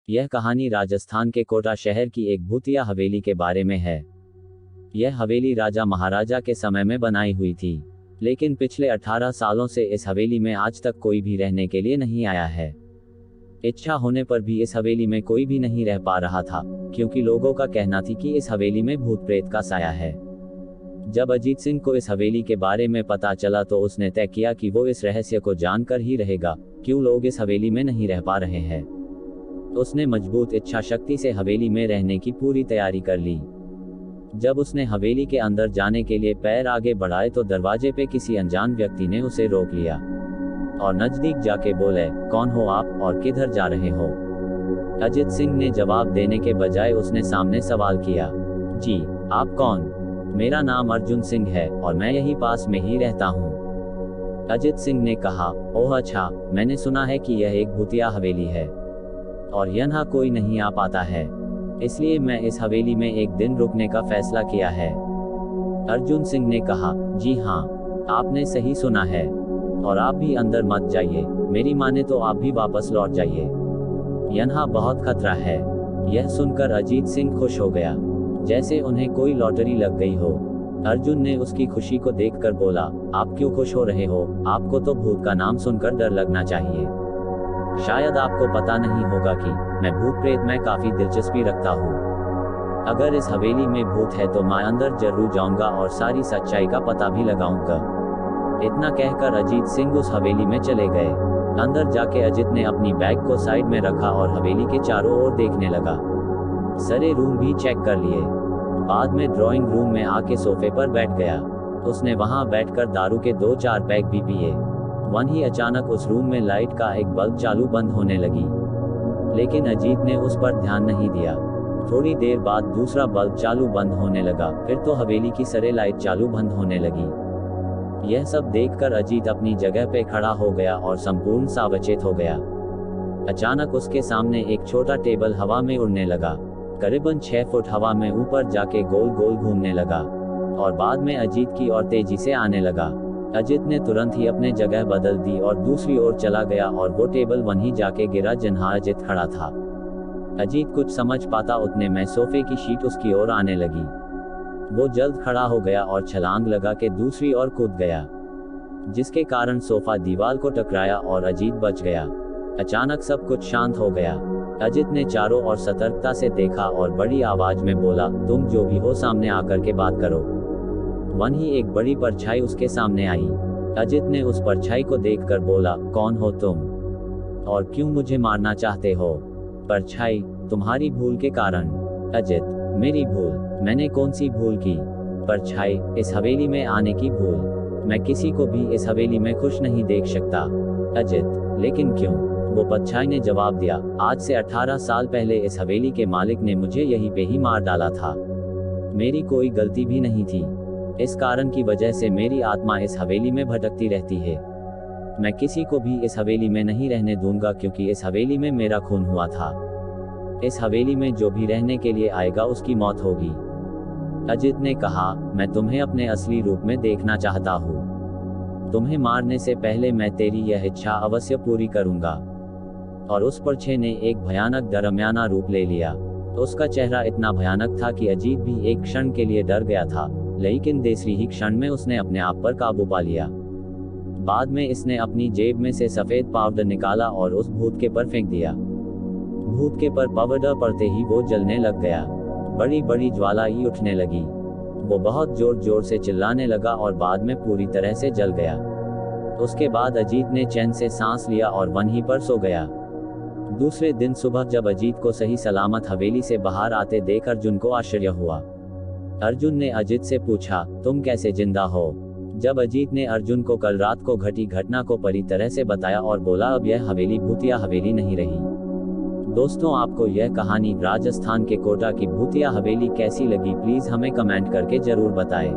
यह कहानी राजस्थान के कोटा शहर की एक भूतिया हवेली के बारे में है। यह हवेली राजा महाराजा के समय में बनाई हुई थी, लेकिन पिछले 18 सालों से इस हवेली में आज तक कोई भी रहने के लिए नहीं आया है। इच्छा होने पर भी इस हवेली में कोई भी नहीं रह पा रहा था, क्योंकि लोगों का कहना थी कि इस हवेली में भूत प्रेत का साया है। जब अजीत सिंह को इस हवेली के बारे में पता चला तो उसने तय किया कि वो इस रहस्य को जानकर ही रहेगा, क्यों लोग इस हवेली में नहीं रह पा रहे हैं। उसने मजबूत इच्छा शक्ति से हवेली में रहने की पूरी तैयारी कर ली। जब उसने हवेली के अंदर जाने के लिए पैर आगे बढ़ाए तो दरवाजे पे किसी अनजान व्यक्ति ने उसे रोक लिया और नजदीक जाके बोले, कौन हो आप और किधर जा रहे हो? अजीत सिंह ने जवाब देने के बजाय उसने सामने सवाल किया, जी आप कौन? मेरा नाम अर्जुन सिंह है और मैं यही पास में ही रहता हूँ। अजीत सिंह ने कहा, ओह अच्छा, मैंने सुना है कि यह एक भूतिया हवेली है और यहाँ कोई नहीं आ पाता है, इसलिए मैं इस हवेली में एक दिन रुकने का फैसला किया है। अर्जुन सिंह ने कहा, जी हाँ, आपने सही सुना है और आप भी अंदर मत जाइए, मेरी माने तो आप भी वापस लौट जाइए, यहाँ बहुत खतरा है। यह सुनकर अजीत सिंह खुश हो गया, जैसे उन्हें कोई लॉटरी लग गई हो। अर्जुन ने उसकी खुशी को देखकर बोला, आप क्यों खुश हो रहे हो? आपको तो भूत का नाम सुनकर डर लगना चाहिए। शायद आपको पता नहीं होगा कि मैं भूत प्रेत में काफी दिलचस्पी रखता हूँ। अगर इस हवेली में भूत है तो मैं अंदर जरूर जाऊंगा और सारी सच्चाई का पता भी लगाऊंगा। इतना कहकर अजीत सिंह उस हवेली में चले गए। अंदर जाके अजीत ने अपनी बैग को साइड में रखा और हवेली के चारों ओर देखने लगा। सारे रूम भी चेक कर लिए। बाद में ड्राइंग रूम में आके सोफे पर बैठ गया। उसने वहां बैठकर दारू के 2-4 पैक भी पिए। वहीं अचानक उस रूम में लाइट का एक बल्ब चालू बंद होने लगी, लेकिन अजीत ने उस पर ध्यान नहीं दिया। थोड़ी देर बाद दूसरा बल्ब चालू बंद होने लगा, फिर तो हवेली की सारी लाइट चालू बंद होने लगी। यह सब देखकर अजीत अपनी जगह पे खड़ा हो गया और संपूर्ण सावचेत हो गया। अचानक उसके सामने एक छोटा टेबल हवा में उड़ने लगा, करीबन 6 फुट हवा में ऊपर जाके गोल गोल घूमने लगा और बाद में अजीत की ओर तेजी से आने लगा। अजीत ने तुरंत ही अपने जगह बदल दी और दूसरी ओर चला गया और वो टेबल वहीं जाके गिरा जहां अजीत खड़ा था। अजीत कुछ समझ पाता उतने में सोफे की शीट उसकी ओर आने लगी। वो जल्द खड़ा हो गया और छलांग लगा के दूसरी ओर कूद गया, जिसके कारण सोफा दीवार को टकराया और अजीत बच गया। अचानक सब कुछ शांत हो गया। अजीत ने चारों ओर सतर्कता से देखा और बड़ी आवाज में बोला, तुम जो भी हो सामने आकर के बात करो। वहीं एक बड़ी परछाई उसके सामने आई। अजीत ने उस परछाई को देखकर बोला, कौन हो तुम और क्यों मुझे मारना चाहते हो? परछाई, तुम्हारी भूल के कारण। अजीत, मेरी भूल? मैंने कौन सी भूल की? परछाई, इस हवेली में आने की भूल। मैं किसी को भी इस हवेली में खुश नहीं देख सकता। अजीत, लेकिन क्यों? वो परछाई ने जवाब दिया, आज से 18 साल पहले इस हवेली के मालिक ने मुझे यहीं पे ही मार डाला था। मेरी कोई गलती भी नहीं थी। इस कारण की वजह से मेरी आत्मा इस हवेली में भटकती रहती है। मैं किसी को भी इस हवेली में नहीं रहने दूंगा, क्योंकि इस हवेली में मेरा खून हुआ था। इस हवेली में जो भी रहने के लिए आएगा उसकी मौत होगी। अजीत ने कहा, मैं तुम्हें अपने असली रूप में देखना चाहता हूँ। तुम्हें मारने से पहले मैं तेरी यह इच्छा अवश्य पूरी करूंगा। और उस परछाई ने एक भयानक दरमियाना रूप ले लिया। उसका चेहरा इतना भयानक था कि अजीत भी एक क्षण के लिए डर गया था, लेकिन दूसरी ही क्षण में उसने अपने आप पर काबू पा लिया। बाद में इसने अपनी जेब में से सफेद पाउडर निकाला और उस भूत के पर फेंक दिया। भूत के पर पाउडर पड़ते ही वो जलने लग गया। बड़ी बड़ी ज्वाला ही उठने लगी। वो बहुत जोर जोर से चिल्लाने लगा और बाद में पूरी तरह से जल गया। उसके बाद अजीत ने चैन से सांस लिया और वहीं पर सो गया। दूसरे दिन सुबह जब अजीत को सही सलामत हवेली से बाहर आते देख अर्जुन को आश्चर्य हुआ। अर्जुन ने अजीत से पूछा, तुम कैसे जिंदा हो? जब अजीत ने अर्जुन को कल रात को घटी घटना को पूरी तरह से बताया और बोला, अब यह हवेली भूतिया हवेली नहीं रही। दोस्तों, आपको यह कहानी राजस्थान के कोटा की भूतिया हवेली कैसी लगी? प्लीज हमें कमेंट करके जरूर बताएं।